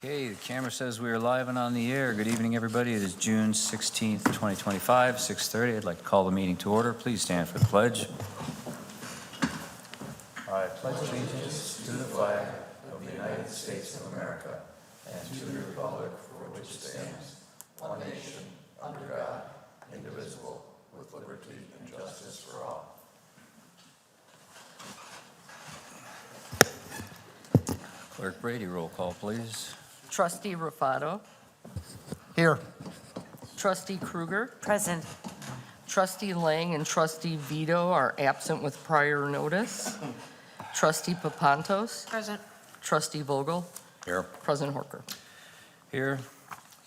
Okay, the camera says we are live and on the air. Good evening, everybody. It is June 16th, 2025, 6:30. I'd like to call the meeting to order. Please stand for the pledge. I pledge allegiance to the flag of the United States of America and to the republic for which it stands, one nation, under God, indivisible, with liberty and justice for all. Clerk Brady, roll call, please. Trustee Rufato. Here. Trustee Kruger. Present. Trustee Lang and Trustee Vito are absent with prior notice. Trustee Papantos. Present. Trustee Vogel. Here. President Horker. Here,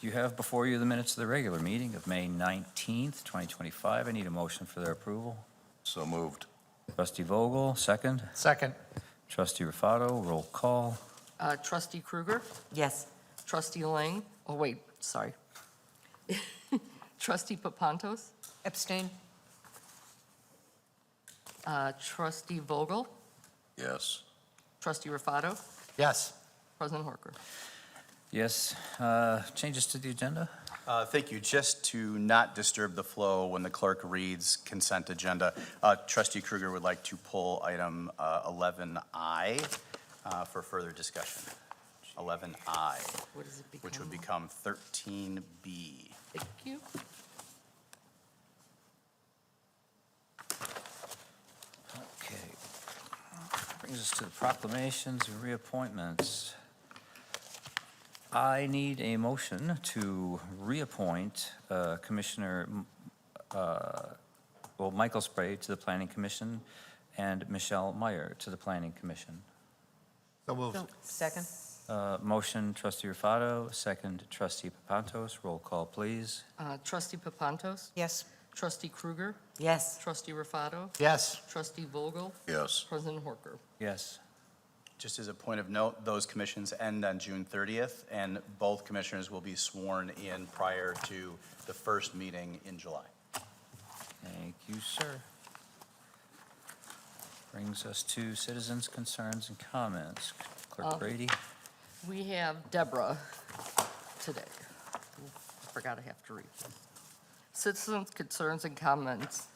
you have before you the minutes of the regular meeting of May 19th, 2025. I need a motion for their approval. So moved. Trustee Vogel, second. Second. Trustee Rufato, roll call. Trustee Kruger. Yes. Trustee Lang. Oh, wait, sorry. Trustee Papantos. Abstain. Trustee Vogel. Yes. Trustee Rufato. Yes. President Horker. Yes, changes to the agenda? Thank you. Just to not disturb the flow when the clerk reads consent agenda, Trustee Kruger would like to pull item 11I for further discussion. 11I, What does it become? which would become 13B. Thank you. Okay. Brings us to the proclamations and reappointments. I need a motion to reappoint Commissioner, Michael Sprague to the Planning Commission and Michelle Myer to the Planning Commission. So moved. Second. Motion, Trustee Rufato, second, Trustee Papantos. Roll call, please. Trustee Papantos. Yes. Trustee Kruger. Yes. Trustee Rufato. Yes. Trustee Vogel. Yes. President Horker. Yes. Just as a point of note, those commissions end on June 30th, and both commissioners will be sworn in prior to the first meeting in July. Thank you, sir. Brings us to citizens' concerns and comments. Clerk Brady. We have Deborah today. I forgot I have to read this. Citizens' concerns and comments.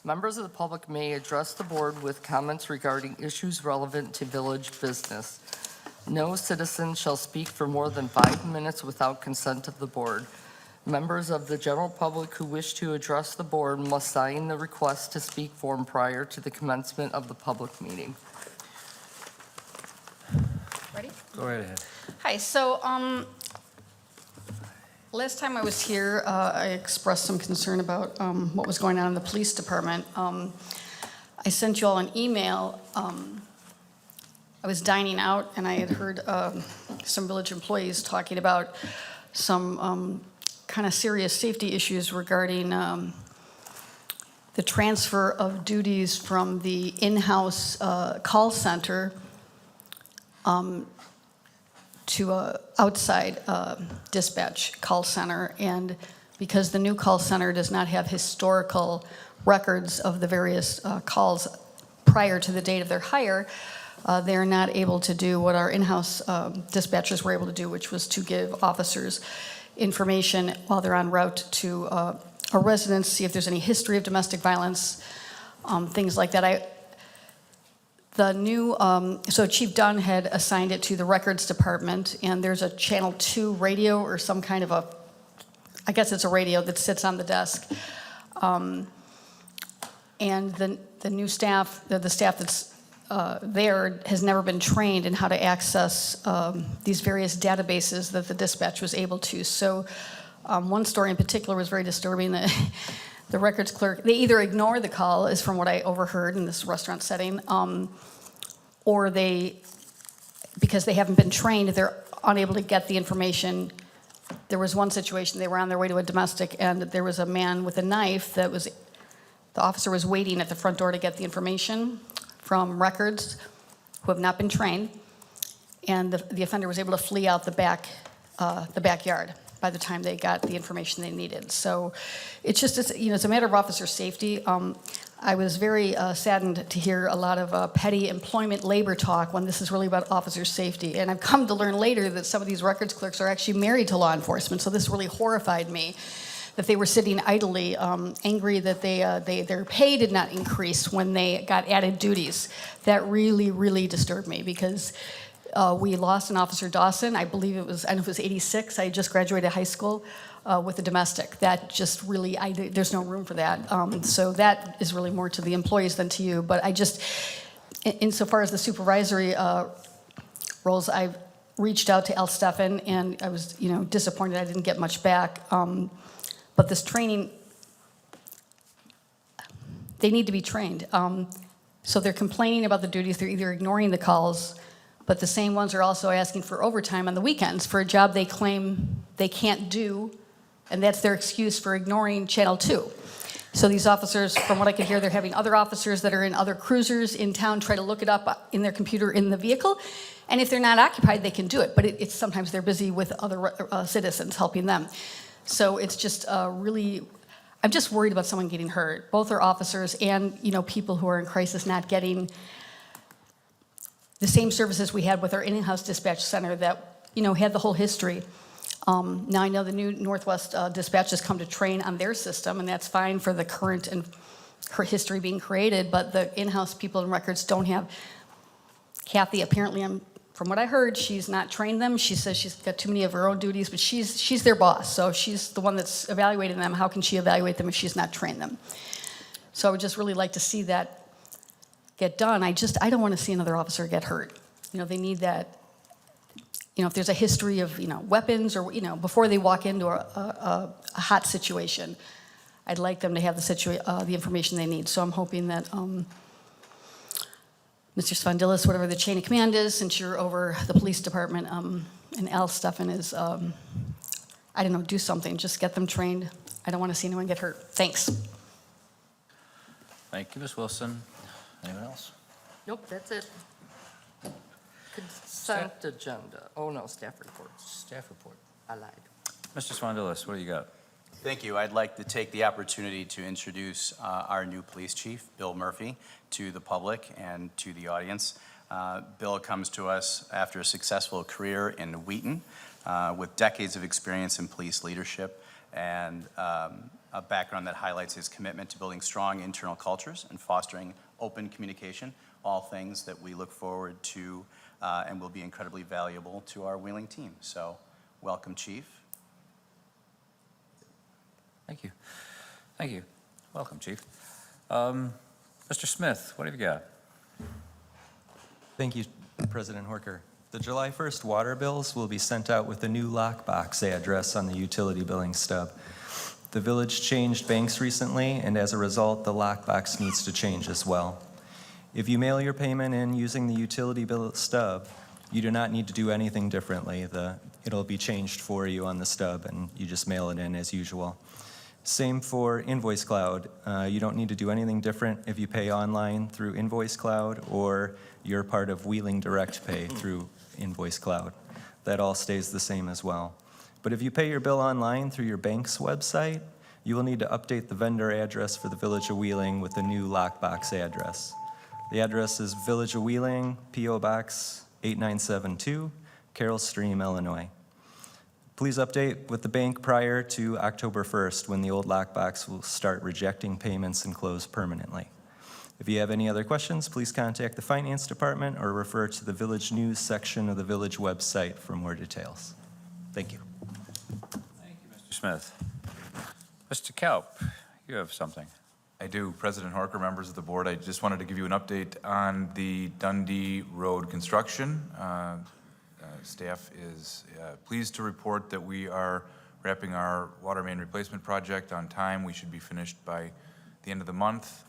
Members of the public may address the board with comments regarding issues relevant to village business. No citizen shall speak for more than 5 minutes without consent of the board. Members of the general public who wish to address the board must sign the request to speak form prior to the commencement of the public meeting. Ready? Go right ahead. Hi, so last time I was here, I expressed some concern about what was going on in the police department. I sent you all an email. I was dining out, and I had heard some village employees talking about some kind of serious safety issues regarding the transfer of duties from the in-house call center to a outside dispatch call center, and because the new call center does not have historical records of the various calls prior to the date of their hire, they're not able to do what our in-house dispatchers were able to do, which was to give officers information while they're en route to a residence, see if there's any history of domestic violence, things like that. The new, so Chief Dunn had assigned it to the records department, and there's a Channel 2 radio or some kind of I guess it's a radio that sits on the desk. And the new staff, the staff that's there has never been trained in how to access these various databases that the dispatch was able to. So one story in particular was very disturbing. The records clerk, they either ignore the call, is from what I overheard in this restaurant setting, or because they haven't been trained, they're unable to get the information. There was one situation, they were on their way to a domestic, and there was a man with a knife the officer was waiting at the front door to get the information from records who have not been trained, and the offender was able to flee out the backyard. by the time they got the information they needed. So it's just, it's a matter of officer safety. I was very saddened to hear a lot of petty employment labor talk when this is really about officer safety. And I've come to learn later that some of these records clerks are actually married to law enforcement, so this really horrified me, that they were sitting idly, angry that their pay did not increase when they got added duties. That really, really disturbed me, because we lost an Officer Dawson. I believe it was 86. I just graduated high school with a domestic. That just really, there's no room for that. So that is really more to the employees than to you. But I just, insofar as the supervisory roles, I've reached out to Al Steffen, and I was, disappointed I didn't get much back. But this training, they need to be trained. So they're complaining about the duties. They're either ignoring the calls, but the same ones are also asking for overtime on the weekends for a job they claim they can't do, and that's their excuse for ignoring Channel 2. So these officers, from what I can hear, they're having other officers that are in other cruisers in town try to look it up in their computer in the vehicle, and if they're not occupied, they can do it, but it's sometimes they're busy with other citizens helping them. So it's just really, I'm just worried about someone getting hurt. Both are officers and, people who are in crisis not getting the same services we had with our in-house dispatch center that, had the whole history. Now I know the new Northwest Dispatch has come to train on their system, and that's fine for the current and her history being created, but the in-house people and records don't have. Kathy, apparently, from what I heard, she's not trained them. She says she's got too many of her own duties, but she's their boss, so she's the one that's evaluating them. How can she evaluate them if she's not trained them? So I would just really like to see that get done. I don't want to see another officer get hurt. They need that. If there's a history of, weapons or, before they walk into a hot situation, I'd like them to have the information they need. So I'm hoping that Mr. Svandilis, whatever the chain of command is, since you're over the police department, and Al Steffen is, do something. Just get them trained. I don't want to see anyone get hurt. Thanks. Thank you, Ms. Wilson. Anyone else? Nope, that's it. Consent agenda. Oh, no, staff reports. Staff report. I lied. Mr. Swandilis, what do you got? Thank you. I'd like to take the opportunity to introduce our new police chief, Bill Murphy, to the public and to the audience. Bill comes to us after a successful career in Wheaton with decades of experience in police leadership and a background that highlights his commitment to building strong internal cultures and fostering open communication, all things that we look forward to and will be incredibly valuable to our Wheeling team. So welcome, Chief. Thank you. Thank you. Welcome, Chief. Mr. Smith, what have you got? Thank you, President Horker. The July 1st water bills will be sent out with a new lockbox address on the utility billing stub. The village changed banks recently, and as a result, the lockbox needs to change as well. If you mail your payment in using the utility bill stub, you do not need to do anything differently. It'll be changed for you on the stub, and you just mail it in as usual. Same for Invoice Cloud. You don't need to do anything different if you pay online through Invoice Cloud or you're part of Wheeling Direct Pay through Invoice Cloud. That all stays the same as well. But if you pay your bill online through your bank's website, you will need to update the vendor address for the Village of Wheeling with the new lockbox address. The address is Village of Wheeling, P.O. Box 8972, Carroll Stream, Illinois. Please update with the bank prior to October 1st, when the old lockbox will start rejecting payments and close permanently. If you have any other questions, please contact the Finance Department or refer to the Village News section of the Village website for more details. Thank you. Thank you, Mr. Smith. Mr. Kaup, you have something. I do. President Horker, members of the board, I just wanted to give you an update on the Dundee Road construction. Staff is pleased to report that we are wrapping our water main replacement project on time. We should be finished by the end of the month.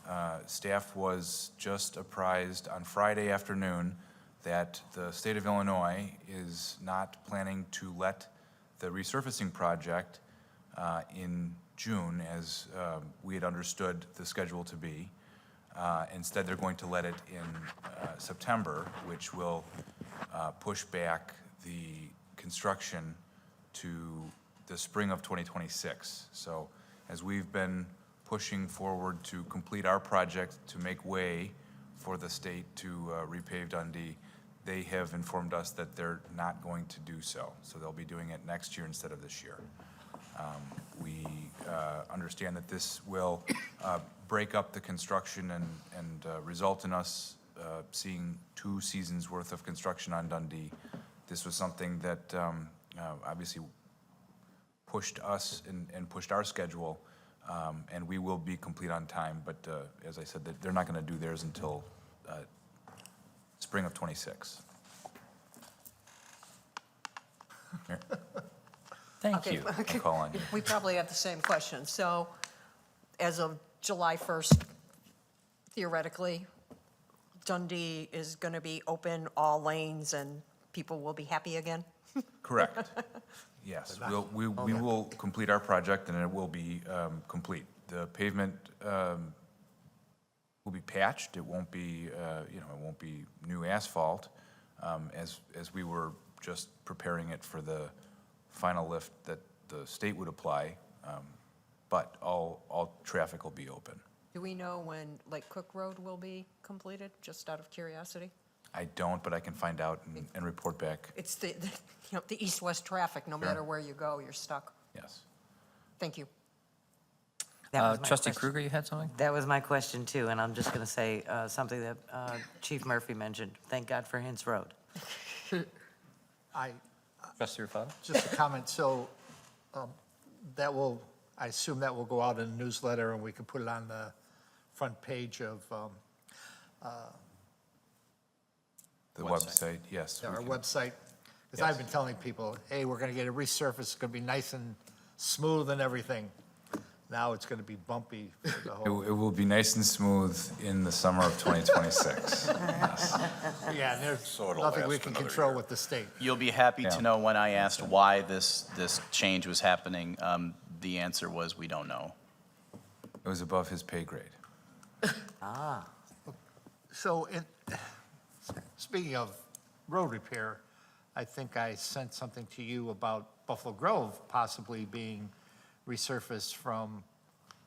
Staff was just apprised on Friday afternoon that the state of Illinois is not planning to let the resurfacing project in June as we had understood the schedule to be. Instead, they're going to let it in September, which will push back the construction to the spring of 2026. So as we've been pushing forward to complete our project to make way for the state to repave Dundee, they have informed us that they're not going to do so. So they'll be doing it next year instead of this year. We understand that this will break up the construction and result in us seeing 2 seasons worth of construction on Dundee. This was something that obviously pushed us and pushed our schedule, and we will be complete on time. But as I said, they're not going to do theirs until spring of '26. Thank Okay, you. okay. I'll call on you. We probably have the same question. So as of July 1st, theoretically, Dundee is going to be open, all lanes, and people will be happy again? Correct. Yes, we will complete our project, and it will be complete. The pavement will be patched. It won't be, it won't be new asphalt, as we were just preparing it for the final lift that the state would apply, but all traffic will be open. Do we know when Lake Cook Road will be completed, just out of curiosity? I don't, but I can find out and report back. It's the east-west traffic, no matter where you go, you're stuck. Yes. Thank you. That was my Trustee question. Kruger, you had something? That was my question too, and I'm just going to say something that Chief Murphy mentioned. Thank God for Hintz Road. Trustee Ruffato? Just a comment, so that will, I assume that will go out in a newsletter, and we can put it on the front page of The website, yes. we our can- website. Because I've been telling people, hey, we're going to get it resurfaced, it's going to be nice and smooth and everything. Now it's going to be bumpy for the whole, It will be nice and smooth in the summer of 2026. yeah, and there's it'll nothing we last can another control year. with the state. You'll be happy Yeah. to know when I asked why this change was happening, the answer was, we don't know. It was above his pay grade. So, speaking of road repair, I think I sent something to you about Buffalo Grove possibly being resurfaced from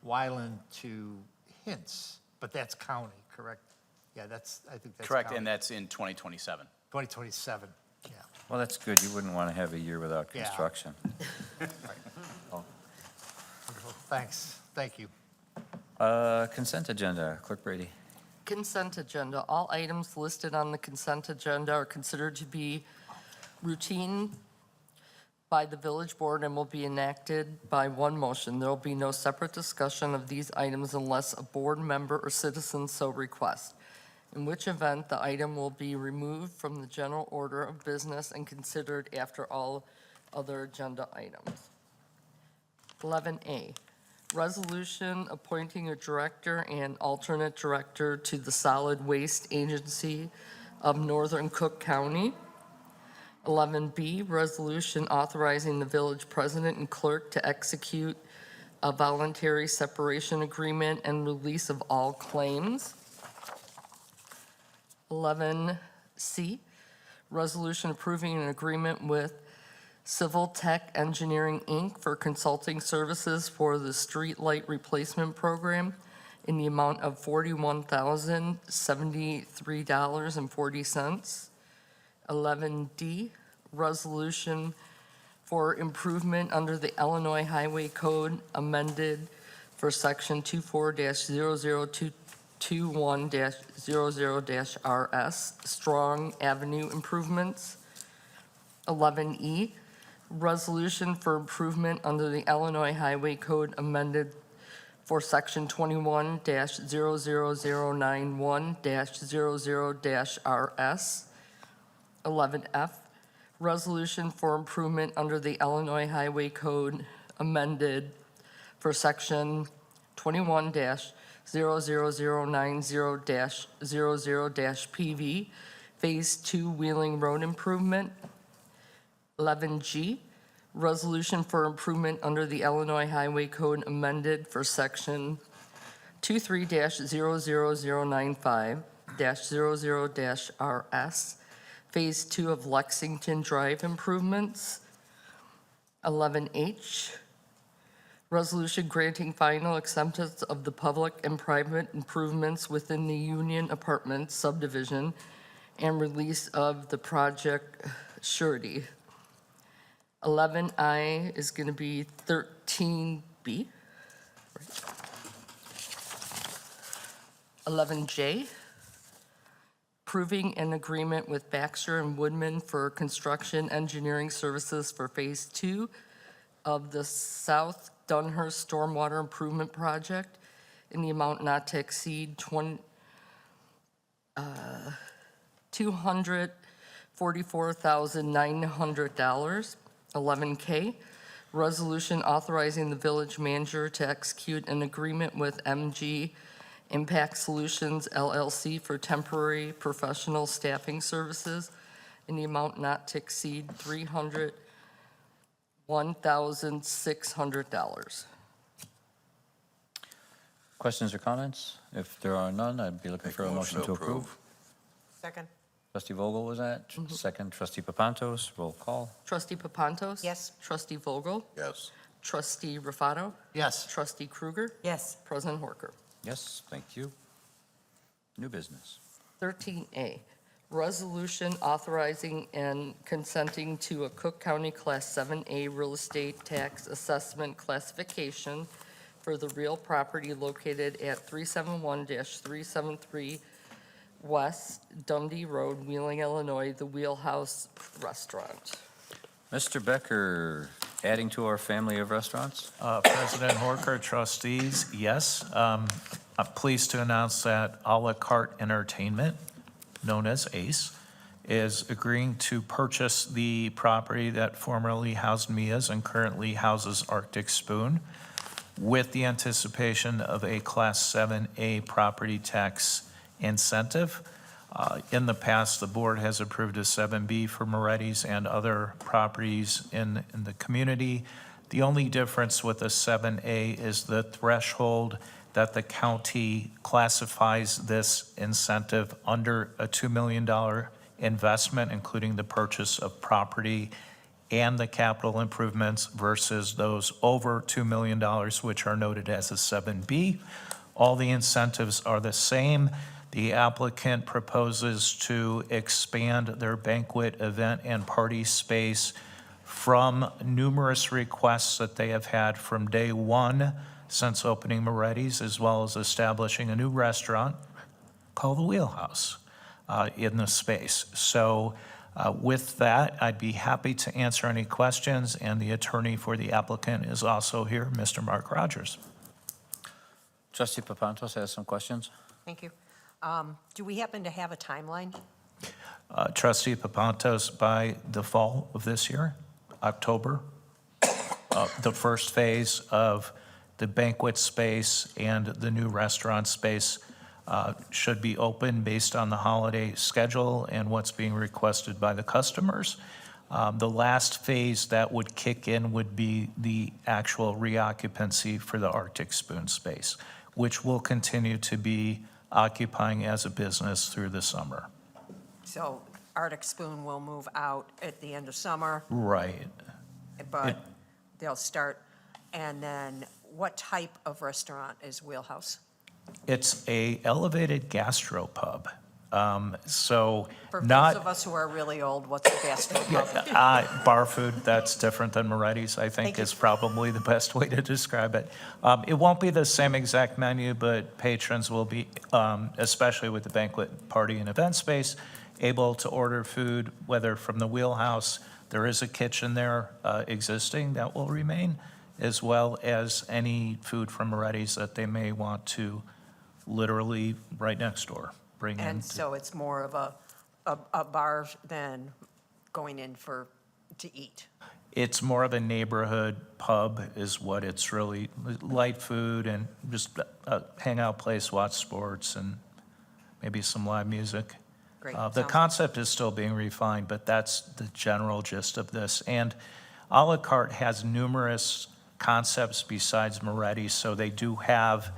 Wyland to Hintz, but that's county, correct? Yeah, I think that's Correct, county. and that's in 2027. 2027, yeah. Well, that's good. You wouldn't want to have a year without Yeah. construction. Wonderful. Thanks, thank you. Consent agenda, Clerk Brady. Consent agenda. All items listed on the consent agenda are considered to be routine by the village board and will be enacted by one motion. There will be no separate discussion of these items unless a board member or citizen so requests, in which event the item will be removed from the general order of business and considered after all other agenda items. 11A, resolution appointing a director and alternate director to the Solid Waste Agency of Northern Cook County. 11B, resolution authorizing the village president and clerk to execute a voluntary separation agreement and release of all claims. 11C, resolution approving an agreement with Civil Tech Engineering, Inc. for consulting services for the street light replacement program in the amount of $41,073.40. 11D, resolution for improvement under the Illinois Highway Code amended for section 24-00221-00-RS, Strong Avenue improvements. 11E, resolution for improvement under the Illinois Highway Code amended for section 21-00091-00-RS. 11F, resolution for improvement under the Illinois Highway Code amended for section 21-00090-00-PV, Phase 2 Wheeling Road Improvement. 11G, resolution for improvement under the Illinois Highway Code amended for section 23-00095-00-RS, Phase 2 of Lexington Drive improvements. 11H, resolution granting final acceptance of the public and private improvements within the Union Apartments subdivision and release of the project surety. 11I is going to be 13B. 11J, approving an agreement with Baxter and Woodman for construction engineering services for Phase 2 of the South Dunhurst Stormwater Improvement Project in the amount not to exceed $244,900. 11K, resolution authorizing the village manager to execute an agreement with MG Impact Solutions LLC for temporary professional staffing services in the amount not to exceed $301,600. Questions or comments? If there are none, I'd be looking for a motion to approve. Second? Trustee Vogel was that? Second, trustee Papantos, roll call. Trustee Papantos? Yes. Trustee Vogel? Yes. Trustee Rufato? Yes. Trustee Krueger? Yes. President Horker? Yes, thank you. New business. 13A, resolution authorizing and consenting to a Cook County Class 7A real estate tax assessment classification for the real property located at 371-373 West Dundee Road, Wheeling, Illinois, the Wheelhouse Restaurant. Mr. Becker, adding to our family of restaurants? President Horker, trustees, yes. I'm pleased to announce that a la carte entertainment, known as ACE, is agreeing to purchase the property that formerly housed Mia's and currently houses Arctic Spoon, with the anticipation of a Class 7A property tax incentive. In the past, the board has approved a 7B for Moretti's and other properties in the community. The only difference with a 7A is the threshold that the county classifies this incentive under a $2 million investment, including the purchase of property and the capital improvements versus those over $2 million, which are noted as a 7B. All the incentives are the same. The applicant proposes to expand their banquet, event, and party space from numerous requests that they have had from day one since opening Moretti's, as well as establishing a new restaurant called the Wheelhouse in the space. So with that, I'd be happy to answer any questions, and the attorney for the applicant is also here, Mr. Mark Rogers. Trustee Papantos has some questions. Thank you. Do we happen to have a timeline? Trustee Papantos, by the fall of this year, October, the first phase of the banquet space and the new restaurant space should be open based on the holiday schedule and what's being requested by the customers. The last phase that would kick in would be the actual reoccupancy for the Arctic Spoon space, which will continue to be occupying as a business through the summer. So Arctic Spoon will move out at the end of summer, Right. but they'll start. And then what type of restaurant is Wheelhouse? It's a elevated gastropub. So For those not of us who are really old, what's the gastropub? bar food, that's different than Moretti's, I think Thank you. is probably the best way to describe it. It won't be the same exact menu, but patrons will be, especially with the banquet, party, and event space, able to order food, whether from the Wheelhouse, there is a kitchen there existing that will remain, as well as any food from Moretti's that they may want to literally right next door bring in. And so it's more of a bar than going in to eat. It's more of a neighborhood pub is what it's really, light food and just a hangout place, watch sports and maybe some live music. Great. The Sounds- concept is still being refined, but that's the general gist of this. And a la carte has numerous concepts besides Moretti's, so they do have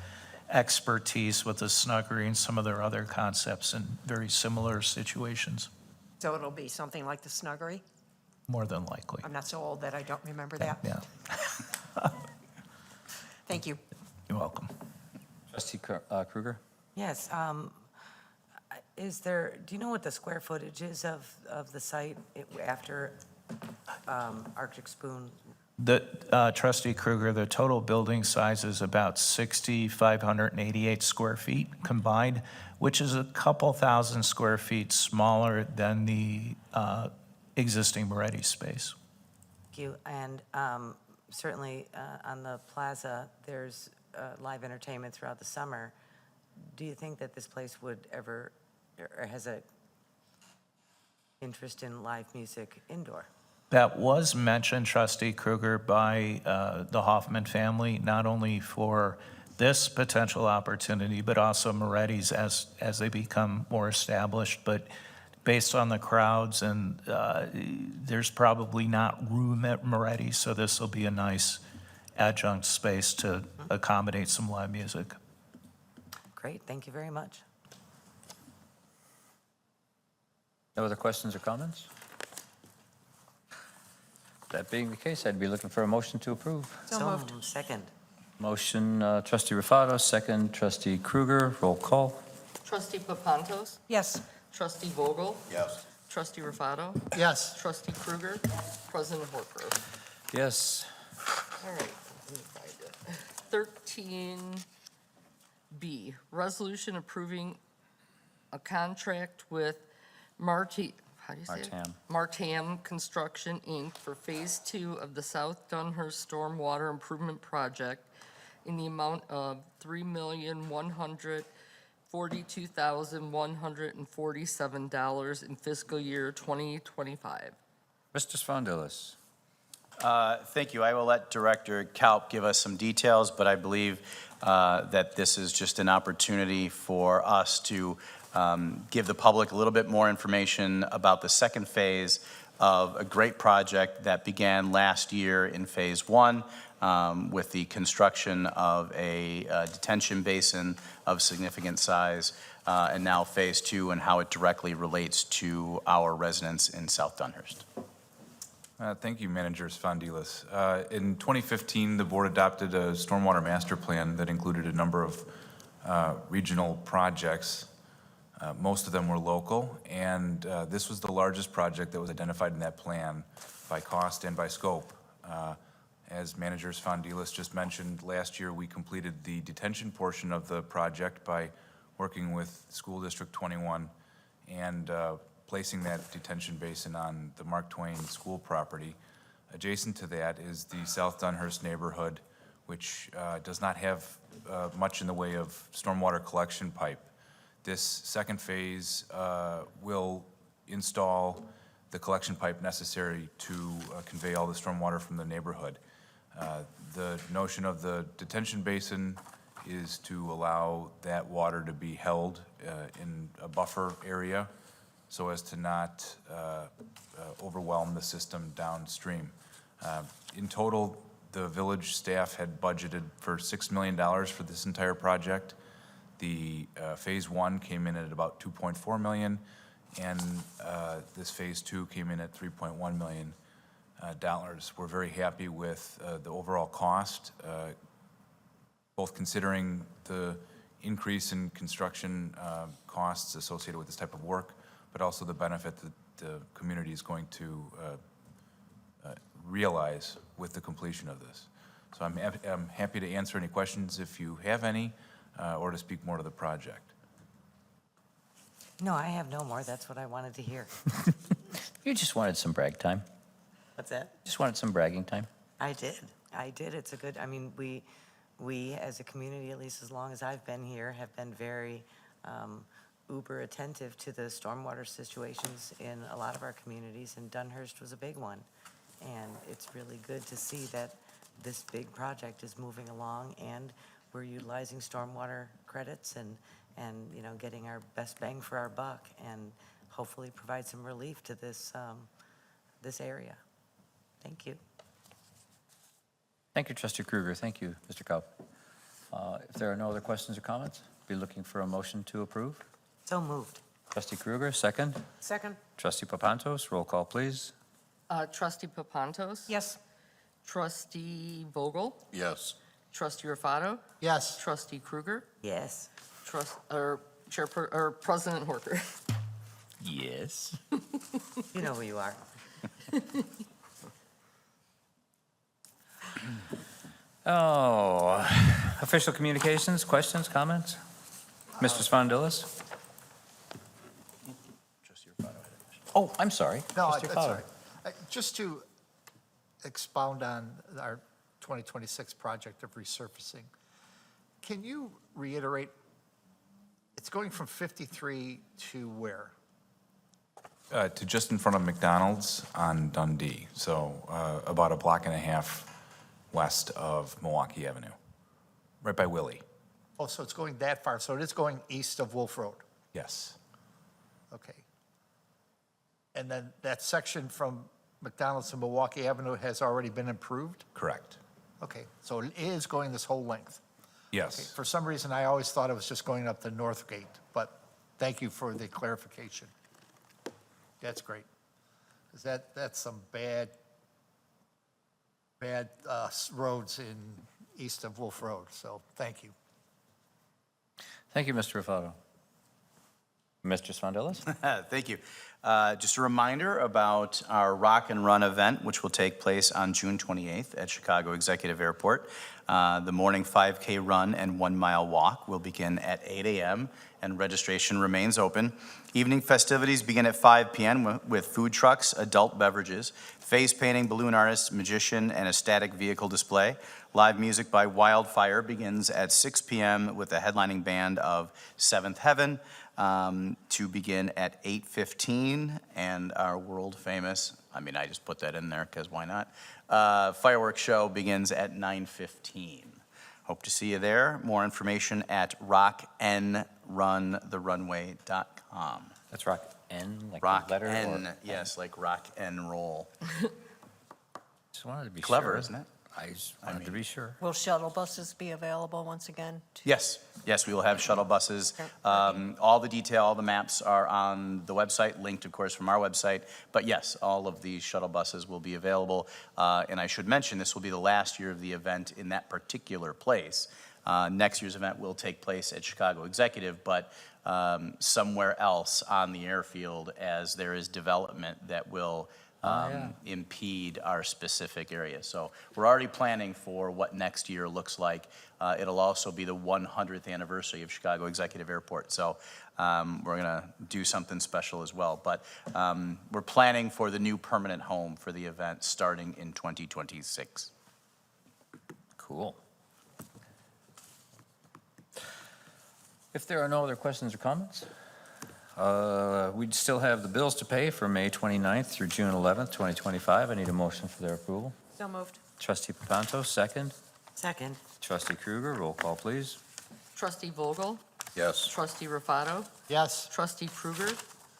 expertise with the snuggery and some of their other concepts in very similar situations. So it'll be something like the Snuggery? more than likely. I'm not so old that I don't remember that. Yeah, Thank you. you're welcome. Trustee Kruger? Yes, is there, do you know what the square footage is of the site after Arctic Spoon? The, Trustee Kruger, the total building size is about 6,588 square feet combined, which is a couple thousand square feet smaller than the existing Moretti space. Thank you. And certainly on the plaza, there's live entertainment throughout the summer. Do you think that this place would ever, or has a interest in live music indoor? That was mentioned, Trustee Kruger, by the Hoffman family, not only for this potential opportunity, but also Moretti's as they become more established. But based on the crowds, and there's probably not room at Moretti's, so this will be a nice adjunct space to accommodate some live music. Great, thank you very much. No other questions or comments? That being the case, I'd be looking for a motion to approve. So moved. Second. Motion, trustee Rufato, second, trustee Kruger, roll call. Trustee Papantos? Yes. Trustee Vogel? Yes. Trustee Rufato? Yes. Trustee Kruger? President Horker? Yes. All right, let me find it. 13B, resolution approving a contract with Martam, how do you say it? Martam Construction, Inc. for Phase 2 of the South Dunhurst Stormwater Improvement Project in the amount of $3,142,147 in fiscal year 2025. Mr. Spondilis? Thank you. I will let Director Kalp give us some details, but I believe that this is just an opportunity for us to give the public a little bit more information about the second phase of a great project that began last year in Phase 1 with the construction of a detention basin of significant size, and now Phase 2 and how it directly relates to our residents in South Dunhurst. Thank you, Manager Spondilis. In 2015, the board adopted a stormwater master plan that included a number of regional projects. Most of them were local, and this was the largest project that was identified in that plan by cost and by scope. As Manager Spondilis just mentioned, last year we completed the detention portion of the project by working with School District 21 and placing that detention basin on the Mark Twain School property. Adjacent to that is the South Dunhurst neighborhood, which does not have much in the way of stormwater collection pipe. This second phase will install the collection pipe necessary to convey all the stormwater from the neighborhood. The notion of the detention basin is to allow that water to be held in a buffer area so as to not overwhelm the system downstream. In total, the village staff had budgeted for $6 million for this entire project. The Phase 1 came in at about $2.4 million, and this Phase 2 came in at $3.1 million. We're very happy with the overall cost, both considering the increase in construction costs associated with this type of work, but also the benefit that the community is going to realize with the completion of this. So I'm happy to answer any questions if you have any, or to speak more to the project. No, I have no more. That's what I wanted to hear. You just wanted some brag time. What's that? Just wanted some bragging time. I did. It's a good, I mean, we as a community, at least as long as I've been here, have been very uber attentive to the stormwater situations in a lot of our communities, and Dunhurst was a big one. And it's really good to see that this big project is moving along, and we're utilizing stormwater credits and you know, getting our best bang for our buck, and hopefully provide some relief to this this area. Thank you. Thank you, Trustee Kruger. Thank you, Mr. Kaup. If there are no other questions or comments, be looking for a motion to approve. So moved. Trustee Kruger, second. Second? Trustee Papantos, roll call, please. Trustee Papantos? Yes. Trustee Vogel? Yes. Trustee Rufato? Yes. Trustee Krueger? Yes. President Horker? Yes. You know who you are. Oh, official communications, questions, comments? Mr. Spondilis? Oh, I'm sorry. No, Trustee that's Fowler. all right. Just to expound on our 2026 project of resurfacing, can you reiterate, it's going from 53 to where? To just in front of McDonald's on Dundee, so about a block and a half west of Milwaukee Avenue, right by Willie. Oh, so it's going that far, so it is going east of Wolf Road? Yes. Okay. And then that section from McDonald's to Milwaukee Avenue has already been improved? Correct. Okay, so it is going this whole length? Okay, Yes. for some reason, I always thought it was just going up the north gate, but thank you for the clarification. That's great. Because that's some bad roads in east of Wolf Road, so thank you. Thank you, Mr. Rufato. Mr. Spondilis? Thank you. Just a reminder about our Rock and Run event, which will take place on June 28th at Chicago Executive Airport. The morning 5K run and 1 mile walk will begin at 8 a.m. and registration remains open. Evening festivities begin at 5 p.m. with food trucks, adult beverages, face painting, balloon artists, magician, and a static vehicle display. Live music by Wildfire begins at 6 p.m. with the headlining band of Seventh Heaven. To begin at 8:15, and our world famous, I just put that in there because why not? Fireworks show begins at 9:15. Hope to see you there. More information at rocknrunthερunway.com. That's Rock N, like Rock the letter? N, or- yes, like rock and roll. Just wanted to be sure. Clever, isn't it? I just wanted to be sure. Will shuttle buses be available once again? Yes, we will have shuttle buses. All the detail, all the maps are on the website, linked, of course, from our website. But yes, all of these shuttle buses will be available. And I should mention, this will be the last year of the event in that particular place. Next year's event will take place at Chicago Executive, but somewhere else on the airfield, as there is development that will impede our specific area. So we're already planning for what next year looks like. It'll also be the 100th anniversary of Chicago Executive Airport. So we're gonna do something special as well. But we're planning for the new permanent home for the event starting in 2026. Cool. If there are no other questions or comments, we'd still have the bills to pay for May 29th through June 11th, 2025. I need a motion for their approval. So moved. Trustee Papanto, second. Second. Trustee Krueger, roll call, please. Trustee Vogel? Yes. Trustee Rufato? Yes, Trustee Krueger?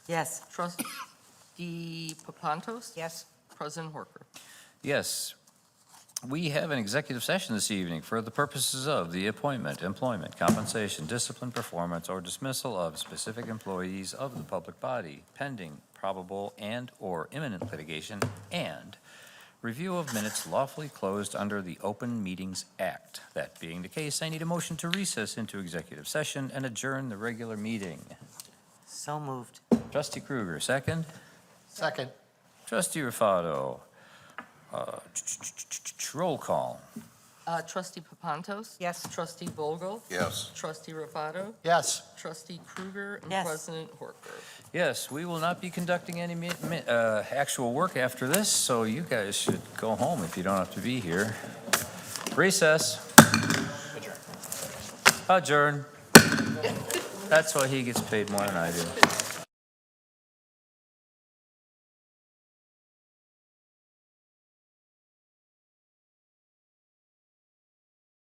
Yes. Trustee Papantos? Yes. President Horker? Yes. We have an executive session this evening for the purposes of the appointment, employment, compensation, discipline, performance, or dismissal of specific employees of the public body, pending probable and/or imminent litigation, and review of minutes lawfully closed under the Open Meetings Act. That being the case, I need a motion to recess into executive session and adjourn the regular meeting. So moved. Trustee Krueger, second. second. Trustee Rufato. Roll call. Trustee Papantos? Yes. Trustee Vogel? Yes. Trustee Rufato? Yes. Trustee Krueger? And Yes. President Horker? Yes, we will not be conducting any actual work after this, so you guys should go home if you don't have to be here. Recess. Adjourn. That's why he gets paid more than I do.